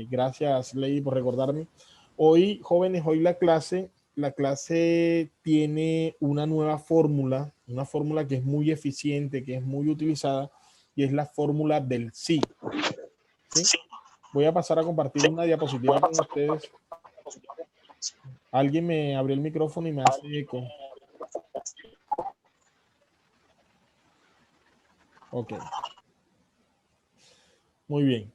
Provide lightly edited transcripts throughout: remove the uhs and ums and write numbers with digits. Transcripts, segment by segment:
Gracias, Lady, por recordarme. Hoy, jóvenes, hoy la clase tiene una fórmula que es muy eficiente, que es muy utilizada, y es la fórmula del sí. ¿Sí? Voy a pasar a compartir una diapositiva con ustedes. Alguien me abrió el micrófono y me hace eco. Ok. Muy bien.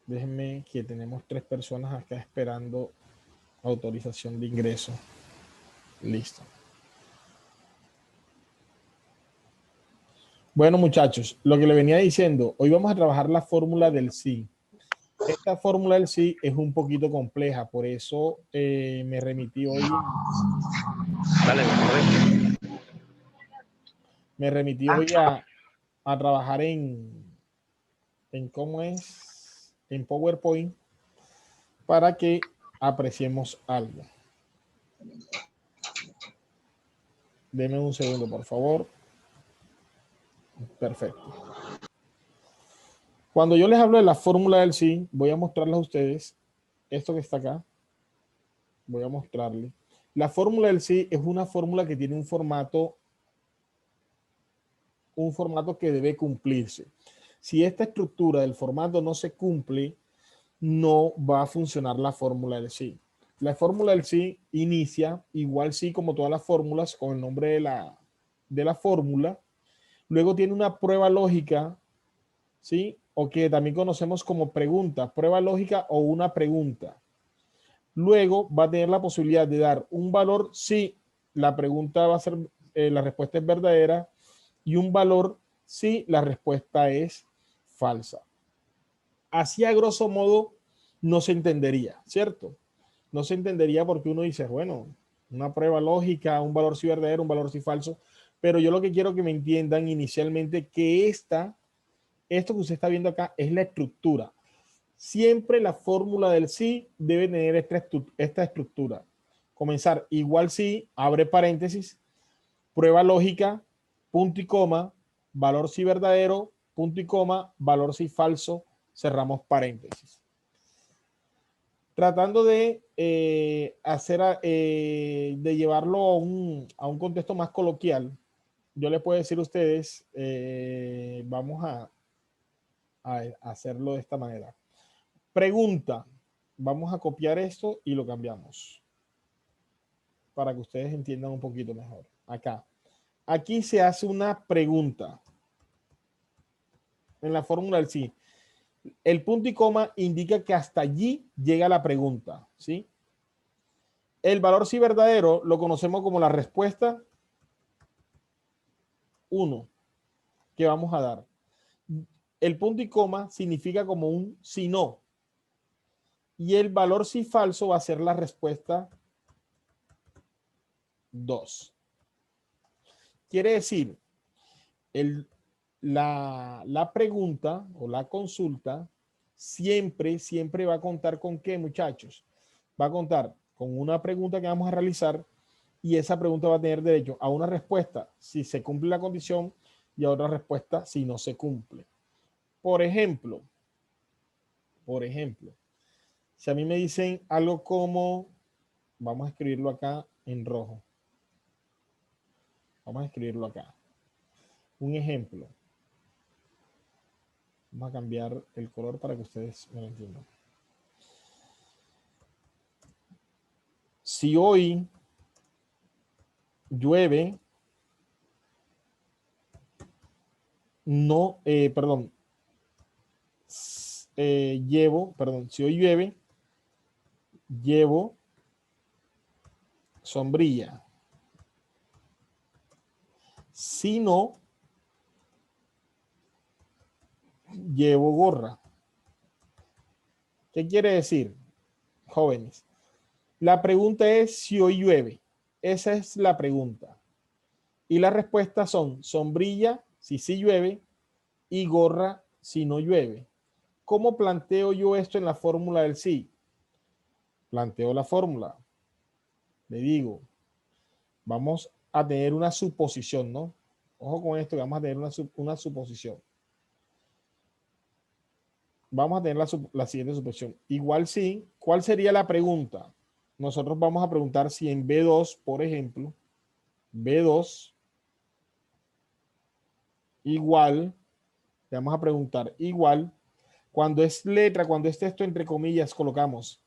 Déjenme que tenemos 3 personas acá esperando autorización de ingreso. Listo. Bueno, muchachos, lo que le venía diciendo, hoy vamos a trabajar la fórmula del sí. Esta fórmula del sí es un poquito compleja, por eso me remití hoy. Dale, me remití hoy a trabajar en cómo es, en PowerPoint, para que apreciemos algo. Deme un segundo, por favor. Perfecto. Cuando yo les hablo de la fórmula del sí, voy a mostrarles a ustedes esto que está acá. Voy a mostrarles. La fórmula del sí es una fórmula que tiene un formato que debe cumplirse. Si esta estructura del formato no se cumple, no va a funcionar la fórmula del sí. La fórmula del sí inicia, igual sí como todas las fórmulas, con el nombre de la fórmula. Luego tiene una prueba lógica, ¿sí? O que también conocemos como pregunta, prueba lógica o una pregunta. Luego va a tener la posibilidad de dar un valor si la pregunta va a ser, la respuesta es verdadera, y un valor si la respuesta es falsa. Así a grosso modo no se entendería, ¿cierto? No se entendería porque uno dice, bueno, una prueba lógica, un valor si verdadero, un valor si falso, pero yo lo que quiero que me entiendan inicialmente que esto que usted está viendo acá es la estructura. Siempre la fórmula del sí debe tener esta estructura. Comenzar igual sí, abre paréntesis, prueba lógica, punto y coma, valor si verdadero, punto y coma, valor si falso, cerramos paréntesis. Tratando de de llevarlo a un contexto más coloquial, yo les puedo decir a ustedes, vamos a hacerlo de esta manera. Pregunta, vamos a copiar esto y lo cambiamos para que ustedes entiendan un poquito mejor. Acá. Aquí se hace una pregunta en la fórmula del sí. El punto y coma indica que hasta allí llega la pregunta, ¿sí? El valor sí verdadero lo conocemos como la respuesta 1 que vamos a dar. El punto y coma significa como un si no. Y el valor sí falso va a ser la respuesta 2. Quiere decir, la pregunta o la consulta siempre va a contar con qué, muchachos. Va a contar con una pregunta que vamos a realizar y esa pregunta va a tener derecho a una respuesta si se cumple la condición y a otra respuesta si no se cumple. Por ejemplo, si a mí me dicen algo como, vamos a escribirlo acá en rojo. Vamos a escribirlo acá. Un ejemplo. Vamos a cambiar el color para que ustedes me lo entiendan. Si hoy llueve, no, perdón, si hoy llueve, llevo sombrilla. Si no, llevo gorra. ¿Qué quiere decir, jóvenes? La pregunta es si hoy llueve. Esa es la pregunta. Y las respuestas son sombrilla si sí llueve y gorra si no llueve. ¿Cómo planteo yo esto en la fórmula del sí? Planteo la fórmula. Le digo, vamos a tener una suposición, ¿no? Ojo con esto, que vamos a tener una suposición. vamos a tener la siguiente suposición. Igual sí, ¿cuál sería la pregunta? Nosotros vamos a preguntar si en B2, por ejemplo, B2 igual, le vamos a preguntar igual, cuando es letra, cuando es texto entre comillas, colocamos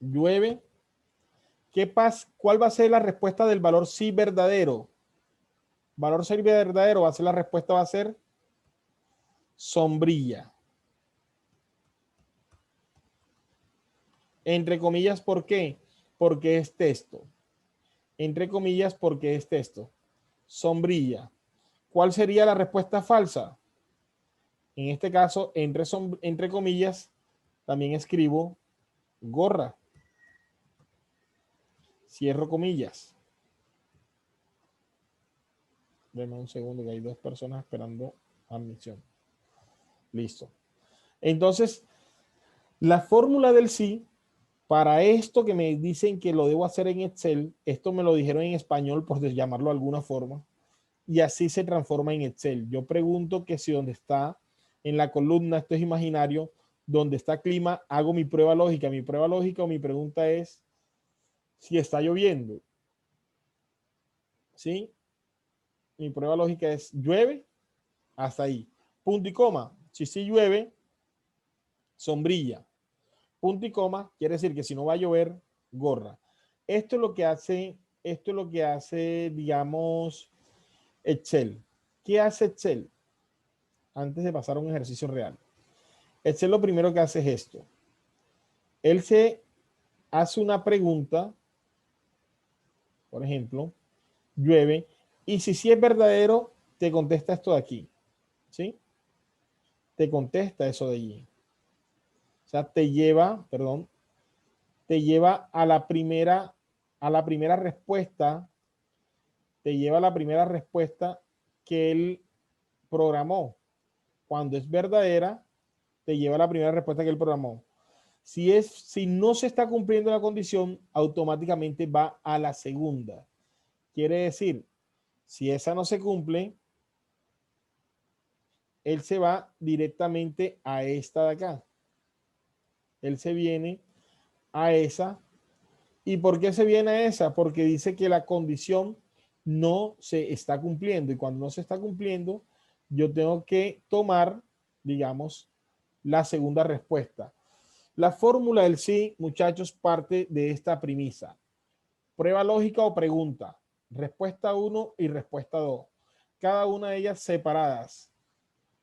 llueve. ¿Qué pasa? ¿Cuál va a ser la respuesta del valor sí verdadero? Valor sí verdadero va a ser la respuesta, va a ser sombrilla. Entre comillas, ¿por qué? Porque es texto. Entre comillas, porque es texto. Sombrilla. ¿Cuál sería la respuesta falsa? En este caso, entre comillas, también escribo gorra. Cierro comillas. Denme un segundo que hay dos personas esperando admisión. Listo. Entonces, la fórmula del sí, para esto que me dicen que lo debo hacer en Excel, esto me lo dijeron en español por llamarlo de alguna forma, y así se transforma en Excel. Yo pregunto que si donde está en la columna, esto es imaginario, donde está clima, hago mi prueba lógica. Mi prueba lógica o mi pregunta es si está lloviendo. ¿Sí? Mi prueba lógica es llueve, hasta ahí. Punto y coma. Si sí llueve, sombrilla. Punto y coma quiere decir que si no va a llover, gorra. Esto es lo que hace, digamos, Excel. ¿Qué hace Excel? Antes de pasar a un ejercicio real. Excel lo primero que hace es esto. Él se hace una pregunta, por ejemplo, llueve, y si sí es verdadero, te contesta esto de aquí, ¿sí? Te contesta eso de allí. O sea, te lleva a la primera respuesta, te lleva a la primera respuesta que él programó. Cuando es verdadera, te lleva a la primera respuesta que él programó. Si no se está cumpliendo la condición, automáticamente va a la segunda. Quiere decir, si esa no se cumple, él se va directamente a esta de acá. Él se viene a esa. ¿Y por qué se viene a esa? Porque dice que la condición no se está cumpliendo. Y cuando no se está cumpliendo, yo tengo que tomar, digamos, la segunda respuesta. La fórmula del sí, muchachos, parte de esta premisa. Prueba lógica o pregunta. Respuesta 1 y respuesta 2. Cada una de ellas separadas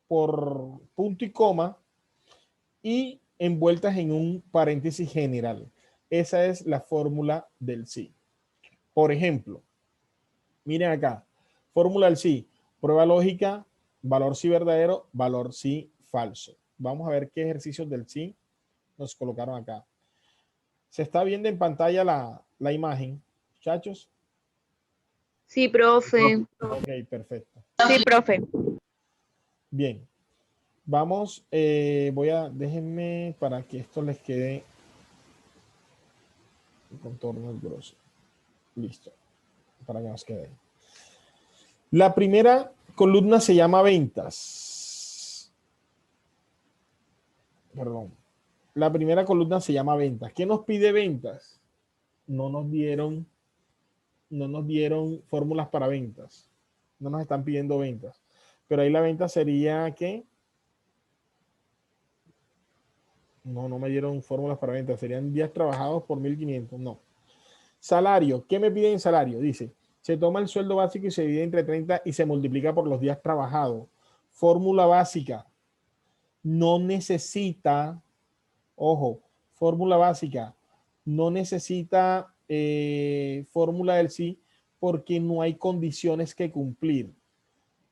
por punto y coma y envueltas en un paréntesis general. Esa es la fórmula del sí. Por ejemplo, miren acá. Fórmula del sí. Prueba lógica, valor sí verdadero, valor sí falso. Vamos a ver qué ejercicios del sí nos colocaron acá. Se está viendo en pantalla la imagen, muchachos. Sí, profe. Ok, perfecto. Sí, profe. Bien, vamos, déjenme para que esto les quede el contorno del grosso. Listo, para que nos quede. La primera columna se llama ventas. Perdón. La primera columna se llama ventas. ¿Qué nos pide ventas? No nos dieron, no nos dieron fórmulas para ventas. No nos están pidiendo ventas. Pero ahí la venta sería ¿qué? No me dieron fórmulas para ventas. Serían días trabajados por 1.500. No. Salario. ¿Qué me piden en salario? Dice, se toma el sueldo básico y se divide entre 30 y se multiplica por los días trabajados. Fórmula básica. No necesita, ojo, fórmula básica. No necesita fórmula del sí porque no hay condiciones que cumplir.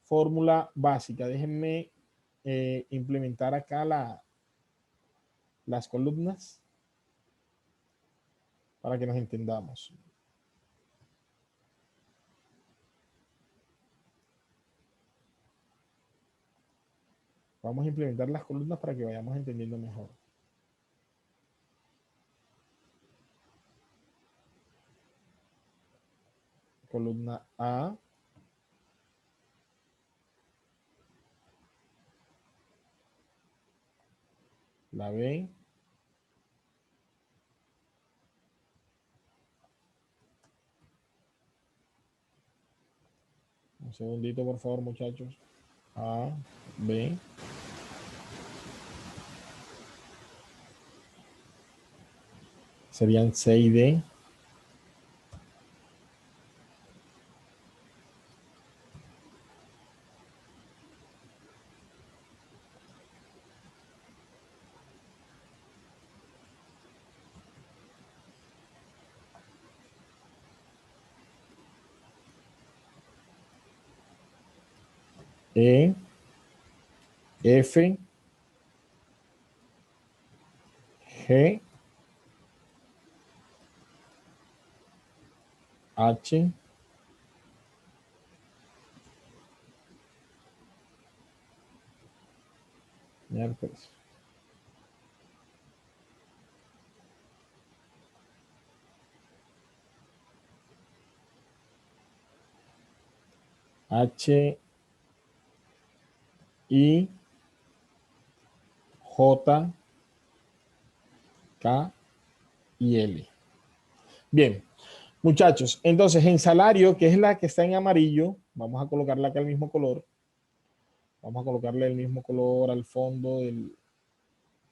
Fórmula básica. Déjenme implementar acá las columnas para que nos entendamos. Vamos a implementar las columnas para que vayamos entendiendo mejor. Columna A. La B. Un segundito, por favor, muchachos. A, B. Serían C y D. E, F, G, H, miércoles. H, I, J, K y L. Bien, muchachos, entonces en salario, que es la que está en amarillo, vamos a colocarla acá el mismo color. Vamos a colocarle el mismo color al fondo del...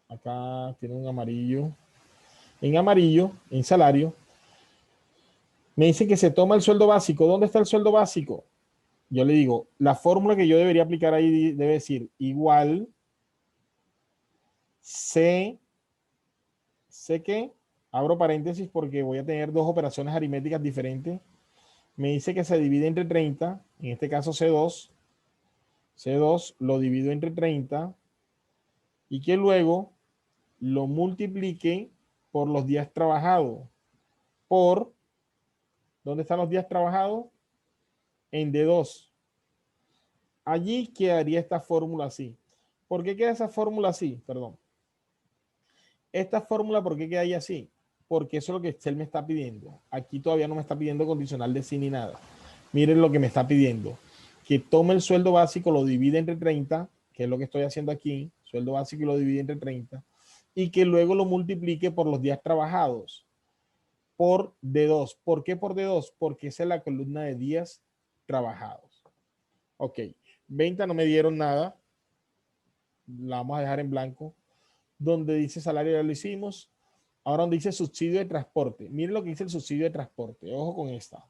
Acá tiene un amarillo. En amarillo, en salario, me dice que se toma el sueldo básico. ¿Dónde está el sueldo básico? Yo le digo, la fórmula que yo debería aplicar ahí debe decir igual C, C que, abro paréntesis porque voy a tener dos operaciones aritméticas diferentes. Me dice que se divide entre 30, en este caso C2. C2 lo divido entre 30 y que luego lo multiplique por los días trabajados. Por, ¿dónde están los días trabajados? En D2. Allí quedaría esta fórmula así. ¿Por qué queda esa fórmula así? Perdón. Esta fórmula, ¿por qué queda ahí así? Porque eso es lo que Excel me está pidiendo. Aquí todavía no me está pidiendo condicional de sí ni nada. Miren lo que me está pidiendo. Que tome el sueldo básico, lo divide entre 30, que es lo que estoy haciendo aquí. Sueldo básico y lo divide entre 30. Y que luego lo multiplique por los días trabajados. Por D2. ¿Por qué por D2? Porque esa es la columna de días trabajados. Ok. Venta no me dieron nada. La vamos a dejar en blanco. Donde dice salario ya lo hicimos. Ahora donde dice subsidio de transporte. Miren lo que dice el subsidio de transporte. Ojo con esta.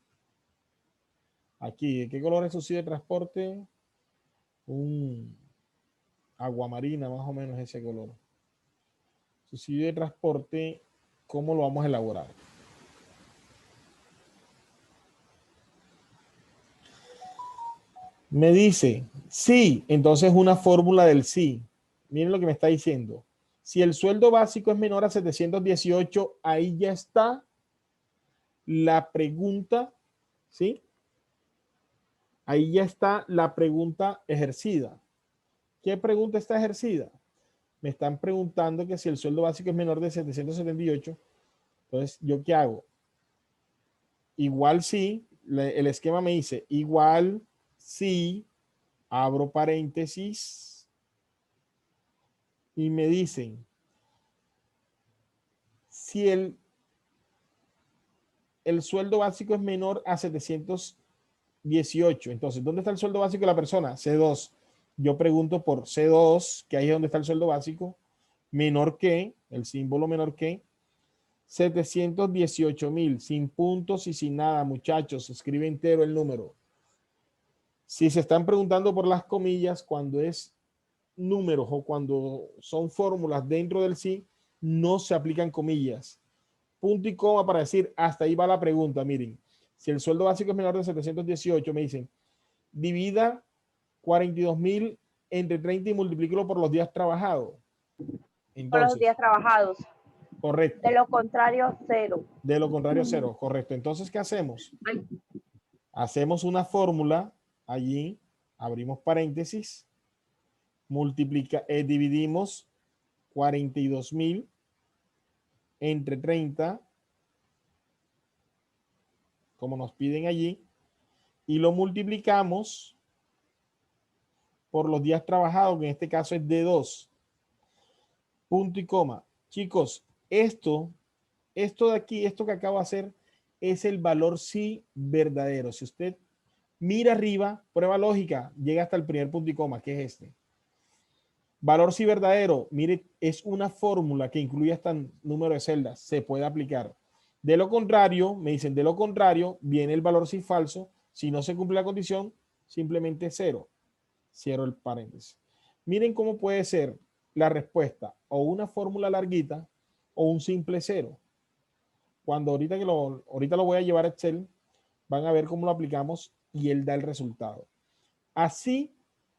Aquí, ¿de qué color es el subsidio de transporte? Un aguamarina, más o menos ese color. Subsidio de transporte, ¿cómo lo vamos a elaborar? Me dice, sí, entonces una fórmula del sí. Miren lo que me está diciendo. Si el sueldo básico es menor a 718, ahí ya está la pregunta, ¿sí? Ahí ya está la pregunta ejercida. ¿Qué pregunta está ejercida? Me están preguntando que si el sueldo básico es menor de 778, entonces, ¿yo qué hago? Igual sí, el esquema me dice, igual sí, abro paréntesis y me dicen, si el sueldo básico es menor a 718, entonces, ¿dónde está el sueldo básico de la persona? C2. Yo pregunto por C2, que ahí es donde está el sueldo básico, menor que, el símbolo menor que, 718,000, sin puntos y sin nada, muchachos, escribe entero el número. Si se están preguntando por las comillas, cuando es números o cuando son fórmulas dentro del sí, no se aplican comillas. Punto y coma para decir, hasta ahí va la pregunta. Miren, si el sueldo básico es menor de 718, me dicen, divida 42,000 entre 30 y multiplíquelo por los días trabajados. Por los Entonces, días trabajados. correcto. De lo contrario, 0. De lo contrario, 0. Correcto. Entonces, ¿qué hacemos? Hacemos una fórmula allí, abrimos paréntesis, dividimos 42,000 entre 30, como nos piden allí, y lo multiplicamos por los días trabajados, que en este caso es D2. punto y coma. Chicos, esto de aquí, esto que acabo de hacer, es el valor sí verdadero. Si usted mira arriba, prueba lógica, llega hasta el primer punto y coma, que es este. Valor sí verdadero, mire, es una fórmula que incluye hasta número de celdas, se puede aplicar. De lo contrario, me dicen, de lo contrario, viene el valor sí falso. Si no se cumple la condición, simplemente cero. Cierro el paréntesis. Miren cómo puede ser la respuesta o una fórmula larguita o un simple cero. Cuando ahorita lo voy a llevar a Excel, van a ver cómo lo aplicamos y él da el resultado. Así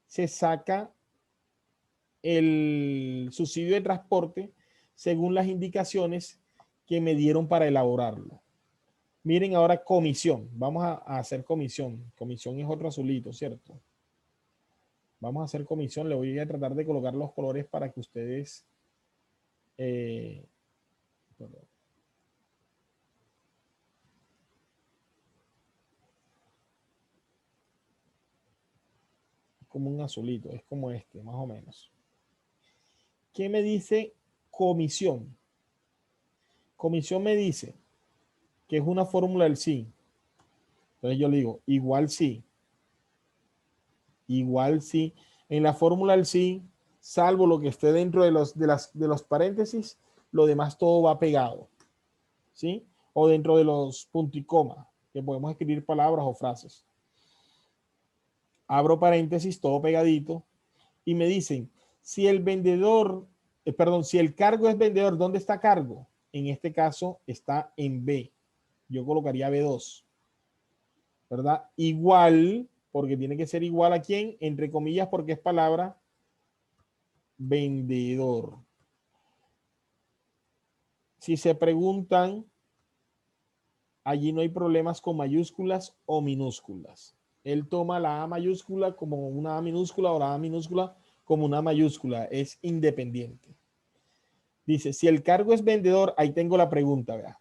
se saca el subsidio de transporte según las indicaciones que me dieron para elaborarlo. Miren ahora comisión. Vamos a hacer comisión. Comisión es otro azulito, ¿cierto? Vamos a hacer comisión. Le voy a tratar de colocar los colores para que ustedes... como un azulito, es como este, más o menos. ¿Qué me dice comisión? Comisión me dice que es una fórmula del sí. Entonces yo le digo, igual sí. Igual sí. En la fórmula del sí, salvo lo que esté dentro de los paréntesis, lo demás todo va pegado. ¿Sí? O dentro de los puntos y coma, que podemos escribir palabras o frases. Abro paréntesis, todo pegadito, y me dicen, si el vendedor, si el cargo es vendedor, ¿dónde está cargo? En este caso está en B. Yo colocaría B2, ¿verdad? Igual, porque tiene que ser igual a quién, entre comillas, porque es palabra vendedor. Si se preguntan, allí no hay problemas con mayúsculas o minúsculas. Él toma la A mayúscula como una A minúscula o la A minúscula como una mayúscula. Es independiente. Dice, si el cargo es vendedor, ahí tengo la pregunta, vea.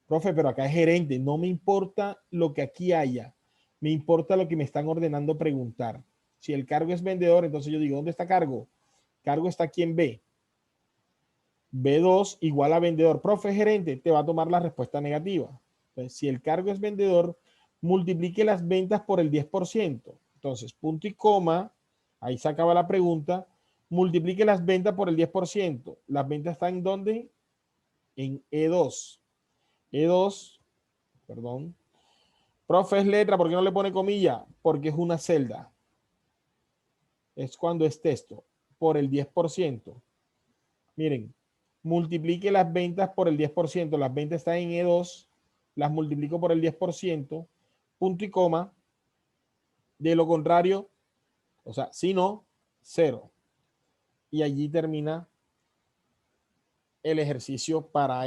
Profe, pero acá es gerente. No me importa lo que aquí haya. Me importa lo que me están ordenando preguntar. Si el cargo es vendedor, entonces yo digo, ¿dónde está cargo? Cargo está aquí en B. B2 igual a vendedor. Profe, gerente, te va a tomar la respuesta negativa. Entonces, si el cargo es vendedor, multiplique las ventas por el 10%. Entonces, punto y coma, ahí se acaba la pregunta. Multiplique las ventas por el 10%. Las ventas están ¿en dónde? En E2. E2, perdón. Profe, es letra, ¿por qué no le pone comilla? Porque es una celda. Es cuando es texto. Por el 10%. Miren, multiplique las ventas por el 10%. Las ventas están en E2. Las multiplico por el 10%. Punto y coma. De lo contrario, o sea, si no, cero. Y allí termina el ejercicio para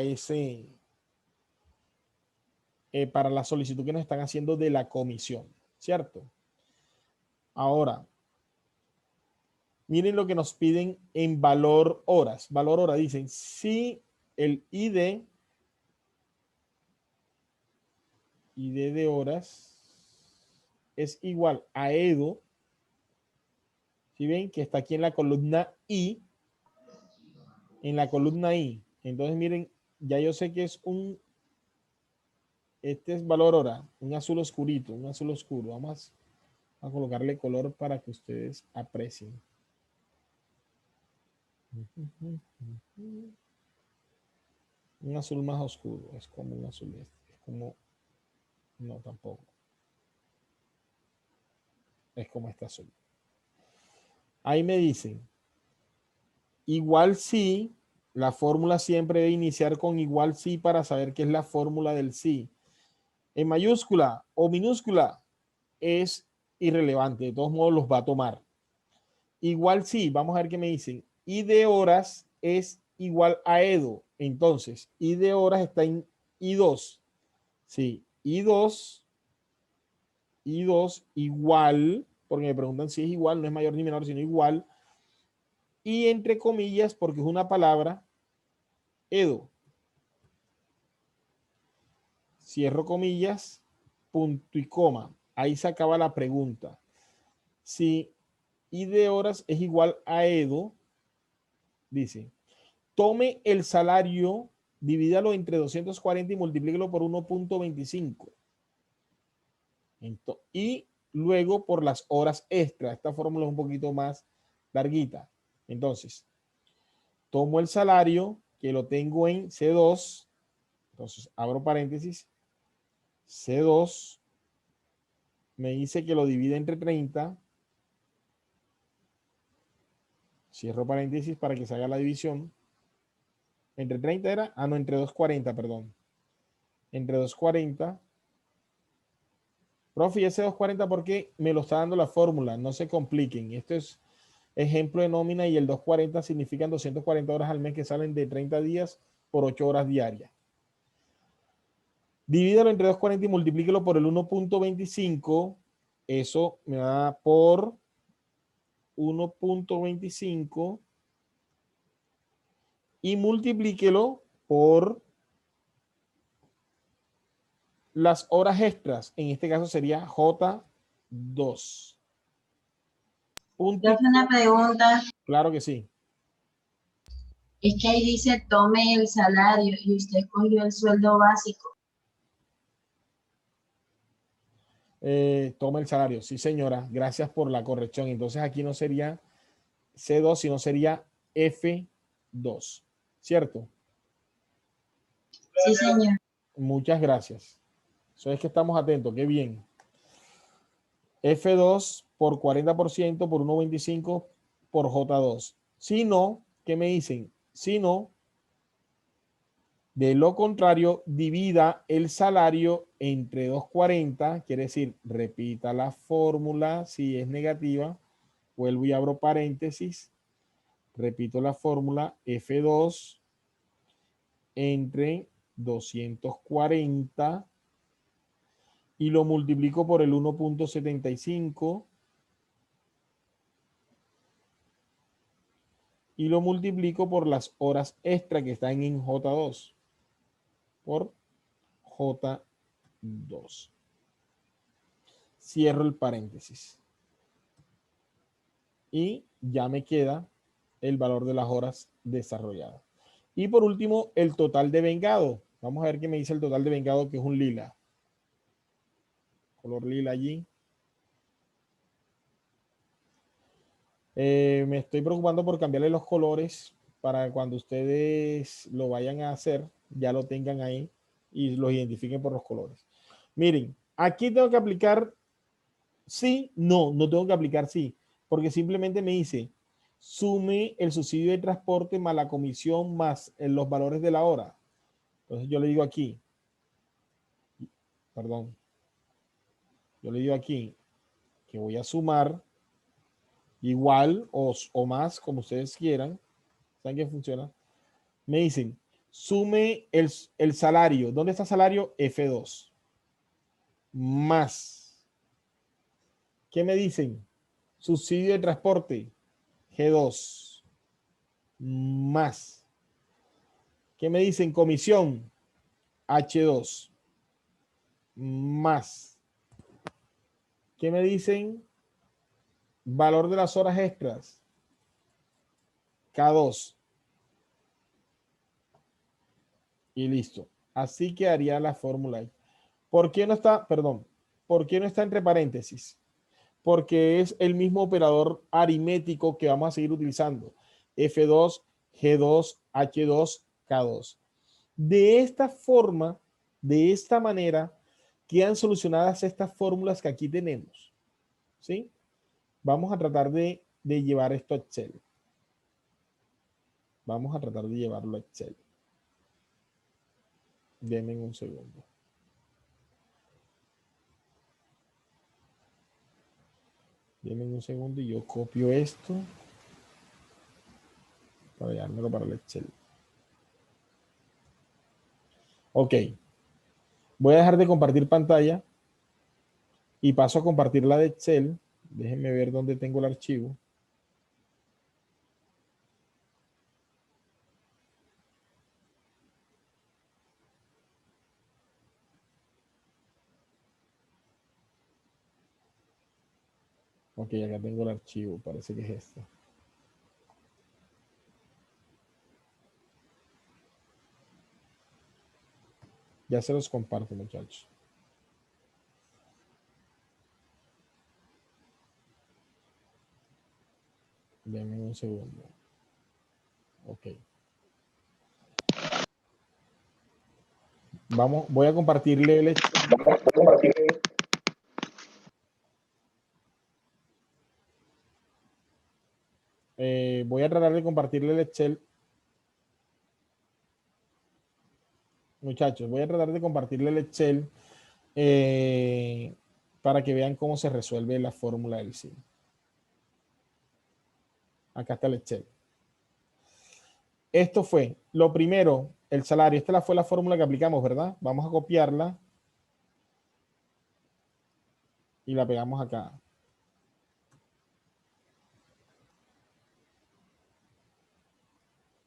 para la solicitud que nos están haciendo de la comisión, ¿cierto? Ahora, miren lo que nos piden en valor horas. Valor hora, dicen, si el ID de horas es igual a EDO, ¿sí ven? Que está aquí en la columna I, Entonces, miren, ya yo sé que es este es valor hora, un azul oscurito, un azul oscuro. Vamos a colocarle color para que ustedes aprecien. Un azul más oscuro, es como un azul este, es como, no tampoco, es como este azul. Ahí me dicen, igual sí, la fórmula siempre debe iniciar con igual sí para saber qué es la fórmula del sí. En mayúscula o minúscula es irrelevante, de todos modos los va a tomar. Igual sí, vamos a ver qué me dicen. I de horas es igual a EDO. Entonces, I de horas está en I2. Sí, I2 igual, porque me preguntan si es igual, no es mayor ni menor, sino igual. Y entre comillas, porque es una palabra, EDO. Cierro comillas, punto y coma. Ahí se acaba la pregunta. Si I de horas es igual a EDO, dice, Tome el salario, divídalo entre 240 y multiplíquelo por 1.25. Y luego por las horas extra. Esta fórmula es un poquito más larguita. Entonces, tomo el salario que lo tengo en C2. Entonces, abro paréntesis. C2 me dice que lo divide entre 30. Cierro paréntesis para que se haga la división. Entre 30 era, no, entre 240, perdón. Entre 240. Profe, y ese 240 porque me lo está dando la fórmula, no se compliquen. Esto es ejemplo de nómina y el 240 significan 240 horas al mes que salen de 30 días por 8 horas diarias. Divídalo entre 240 y multiplíquelo por el 1.25. Eso me da por 1.25 y multiplíquelo por las horas extras. En este caso sería J2. Yo hago una pregunta. Claro que sí. Es que ahí dice tome el salario y usted escogió el sueldo básico. Toma el salario. Sí, señora. Gracias por la corrección. Entonces aquí no sería C2, sino sería F2. ¿Cierto? Sí, señor. Muchas gracias. Eso es que estamos atentos. Qué bien. F2 por 40% por 1.25 por J2. Si no, ¿qué me dicen? Si no, de lo contrario, divida el salario entre 240, quiere decir, repita la fórmula si es negativa, vuelvo y abro paréntesis, repito la fórmula F2 entre 240 y lo multiplico por el 1.75 y lo multiplico por las horas extra que están en J2 por J2. Cierro el paréntesis. Y ya me queda el valor de las horas desarrolladas. Y por último, el total de vengado. Vamos a ver qué me dice el total de vengado, que es un lila. Color lila allí. Me estoy preocupando por cambiarle los colores para cuando ustedes lo vayan a hacer, ya lo tengan ahí y los identifiquen por los colores. Miren, aquí tengo que aplicar sí, no tengo que aplicar sí, porque simplemente me dice sume el subsidio de transporte más la comisión más los valores de la hora. Entonces yo le digo aquí, perdón, yo le digo aquí que voy a sumar igual o más, como ustedes quieran. ¿Saben qué funciona? Me dicen, sume el salario. ¿Dónde está salario? F2. Más. ¿Qué me dicen? Subsidio de transporte. G2. Más. ¿Qué me dicen? Comisión. H2. Más. ¿Qué me dicen? Valor de las horas extras. K2. Y listo. Así quedaría la fórmula ahí. ¿Por qué no está? Perdón. ¿Por qué no está entre paréntesis? Porque es el mismo operador aritmético que vamos a seguir utilizando. F2, G2, H2, K2. De esta forma, de esta manera, quedan solucionadas estas fórmulas que aquí tenemos. ¿Sí? Vamos a tratar de llevar esto a Excel. Vamos a tratar de llevarlo a Excel. Denme un segundo. Denme un segundo y yo copio esto para llevármelo para el Excel. Ok. Voy a dejar de compartir pantalla y paso a compartir la de Excel. Déjenme ver dónde tengo el archivo. Ok, acá tengo el archivo. Parece que es este. Ya se los comparto, muchachos. Denme un segundo. Ok. Vamos, voy a compartirle el... voy a tratar de compartirle el Excel. Muchachos, voy a tratar de compartirle el Excel para que vean cómo se resuelve la fórmula del sí. Acá está el Excel. Esto fue lo primero, el salario. Esta fue la fórmula que aplicamos, ¿verdad? Vamos a copiarla y la pegamos acá.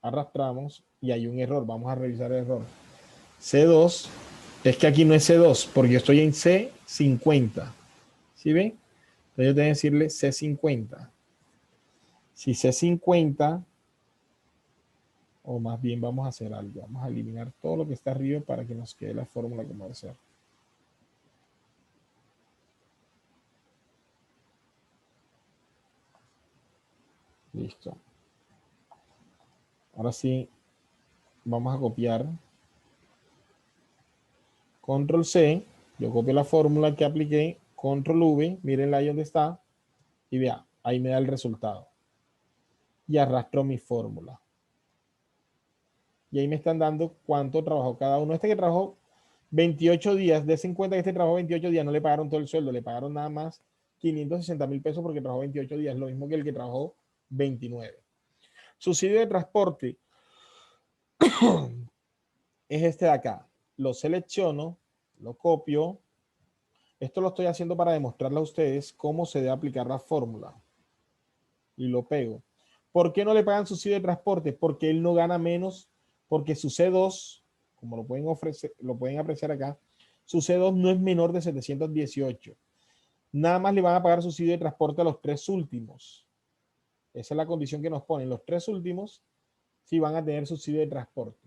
Arrastramos y hay un error. Vamos a revisar el error. C2, es que aquí no es C2 porque yo estoy en C50. ¿Sí ven? Entonces yo tengo que decirle C50. Si C50, o más bien vamos a hacer algo. Vamos a eliminar todo lo que está arriba para que nos quede la fórmula como debe ser. Listo. Ahora sí, vamos a copiar. Control C, yo copio la fórmula que apliqué. Control V, mírenla ahí donde está. Y vea, ahí me da el resultado. Y arrastro mi fórmula. Y ahí me están dando cuánto trabajó cada uno. Este que trabajó 28 días, de 50 que este trabajó 28 días, no le pagaron todo el sueldo, le pagaron nada más 560,000 pesos porque trabajó 28 días, lo mismo que el que trabajó 29. Subsidio de transporte es este de acá. Lo selecciono, lo copio. Esto lo estoy haciendo para demostrarle a ustedes cómo se debe aplicar la fórmula. Y lo pego. ¿Por qué no le pagan subsidio de transporte? Porque él no gana menos, porque su C2, como lo pueden ofrecer, lo pueden apreciar acá, su C2 no es menor de 718. Nada más le van a pagar subsidio de transporte a los 3 últimos. Esa es la condición que nos ponen. Los 3 últimos sí van a tener subsidio de transporte.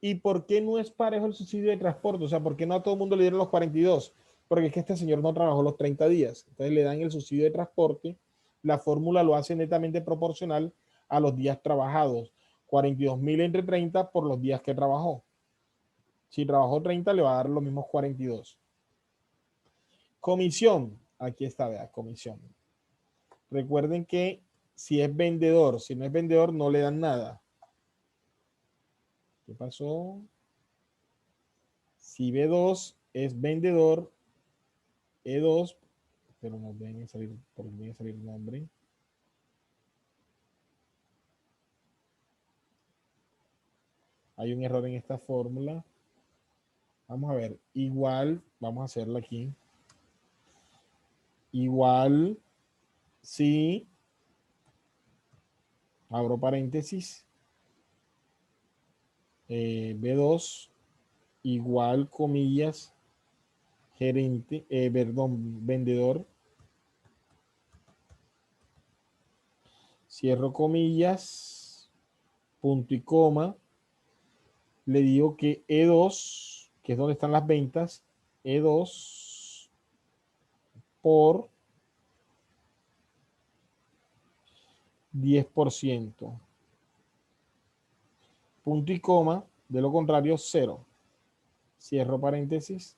¿Y por qué no es parejo el subsidio de transporte? O sea, ¿por qué no a todo el mundo le dieron los 42? Porque es que este señor no trabajó los 30 días. Entonces le dan el subsidio de transporte. La fórmula lo hace netamente proporcional a los días trabajados. 42,000 entre 30 por los días que trabajó. Si trabajó 30, le va a dar los mismos 42. Comisión. Aquí está, vea, comisión. Recuerden que si es vendedor, si no es vendedor, no le dan nada. ¿Qué pasó? Si B2 es vendedor, E2, pero nos deben salir, porque debe salir nombre. Hay un error en esta fórmula. Vamos a ver, igual, vamos a hacerla aquí. Igual, si, abro paréntesis, B2, igual, comillas, gerente, perdón, vendedor. Cierro comillas, punto y coma. Le digo que E2, que es donde están las ventas, E2 por 10%. Punto y coma, de lo contrario, 0. Cierro paréntesis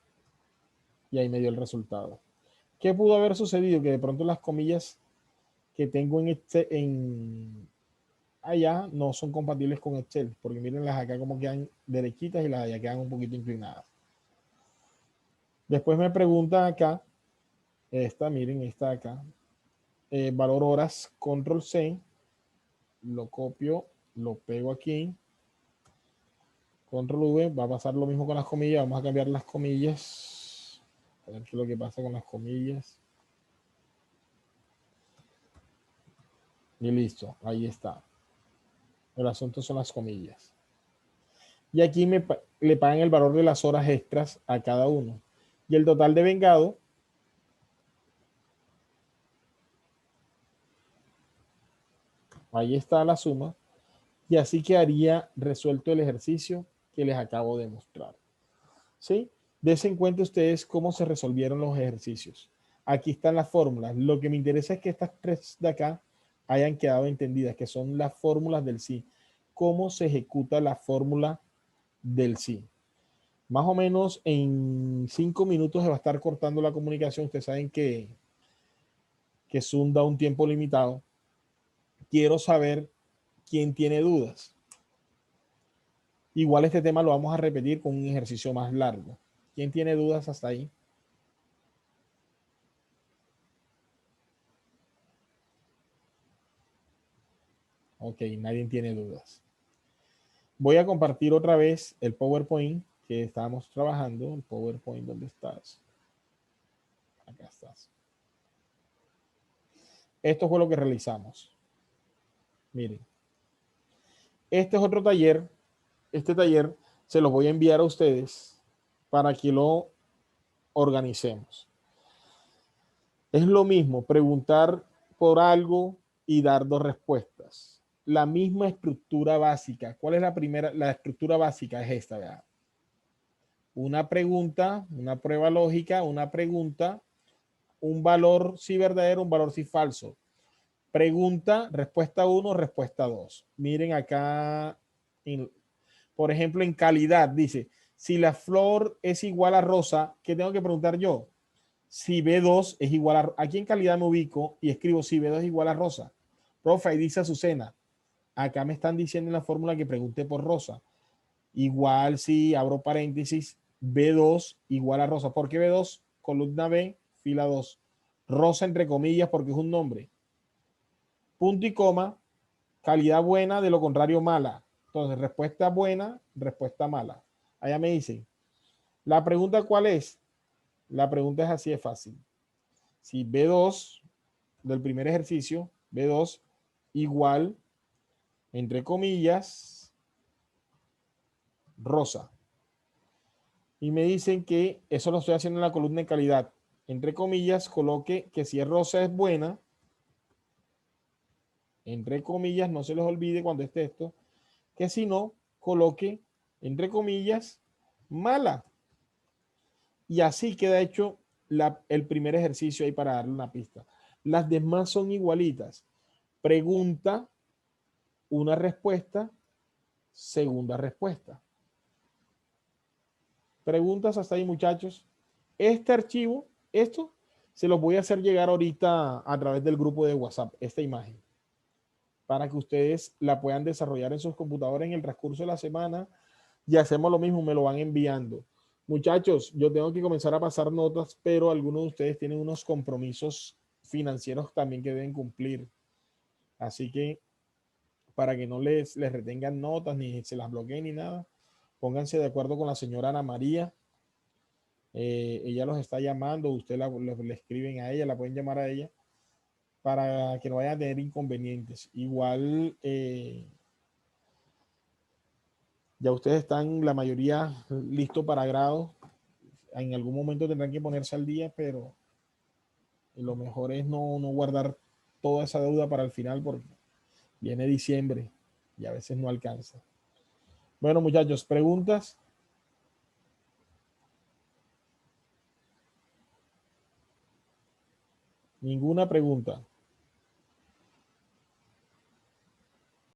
y ahí me dio el resultado. ¿Qué pudo haber sucedido? Que de pronto las comillas que tengo en allá no son compatibles con Excel, porque miren las acá como quedan derechitas y las allá quedan un poquito inclinadas. Después me pregunta acá, miren, esta acá, valor horas, control C, lo copio, lo pego aquí, control V, va a pasar lo mismo con las comillas, vamos a cambiar las comillas, a ver qué es lo que pasa con las comillas. Y listo, ahí está. El asunto son las comillas. Y aquí le pagan el valor de las horas extras a cada uno. Y el total de vengado ahí está la suma. Y así quedaría resuelto el ejercicio que les acabo de mostrar. ¿sí? Desen en cuenta ustedes cómo se resolvieron los ejercicios. Aquí están las fórmulas. Lo que me interesa es que estas tres de acá hayan quedado entendidas, que son las fórmulas del sí. ¿Cómo se ejecuta la fórmula del sí? Más o menos en 5 minutos se va a estar cortando la comunicación. Ustedes saben que Zoom da un tiempo limitado. Quiero saber quién tiene dudas. Igual este tema lo vamos a repetir con un ejercicio más largo. ¿Quién tiene dudas hasta ahí? Ok, nadie tiene dudas. Voy a compartir otra vez el PowerPoint que estábamos trabajando. El PowerPoint, ¿dónde estás? Acá estás. Esto fue lo que realizamos. Miren. Este es otro taller. Este taller se los voy a enviar a ustedes para que lo organicemos. Es lo mismo preguntar por algo y dar dos respuestas. La misma estructura básica. ¿Cuál es la primera? La estructura básica es esta, ¿verdad? Una pregunta, una prueba lógica, una pregunta, un valor sí verdadero, un valor sí falso. Pregunta, respuesta 1, respuesta 2. Miren acá, por ejemplo, en calidad, dice, si la flor es igual a rosa, ¿qué tengo que preguntar yo? Si B2 es igual a... Aquí en calidad me ubico y escribo si B2 es igual a rosa. Profe, ahí dice Azucena. Acá me están diciendo en la fórmula que pregunté por rosa. Igual si abro paréntesis, B2 igual a rosa. ¿Por qué B2? Columna B, fila 2. Rosa entre comillas porque es un nombre. Punto y coma, calidad buena, de lo contrario mala. Entonces, respuesta buena, respuesta mala. Allá me dicen, ¿la pregunta cuál es? La pregunta es así de fácil. Si B2 del primer ejercicio, B2 igual, entre comillas, rosa. Y me dicen que eso lo estoy haciendo en la columna de calidad. Entre comillas, coloque que si es rosa es buena. Entre comillas, no se les olvide cuando esté esto. Que si no, coloque, entre comillas, mala. Y así queda hecho el primer ejercicio ahí para darle una pista. Las demás son igualitas. Pregunta, una respuesta, segunda respuesta. Preguntas hasta ahí, muchachos. Este archivo, esto, se los voy a hacer llegar ahorita a través del grupo de WhatsApp, esta imagen, para que ustedes la puedan desarrollar en sus computadores en el transcurso de la semana y hacemos lo mismo, me lo van enviando. Muchachos, yo tengo que comenzar a pasar notas, pero algunos de ustedes tienen unos compromisos financieros también que deben cumplir. Así que para que no les retengan notas, ni se las bloqueen ni nada, pónganse de acuerdo con la señora Ana María. Ella los está llamando, usted le escriben a ella, la pueden llamar a ella para que no vayan a tener inconvenientes. Igual, ya ustedes están la mayoría listos para grado. En algún momento tendrán que ponerse al día, pero lo mejor es no guardar toda esa deuda para el final porque viene diciembre y a veces no alcanza. Bueno, muchachos, ¿preguntas? Ninguna pregunta.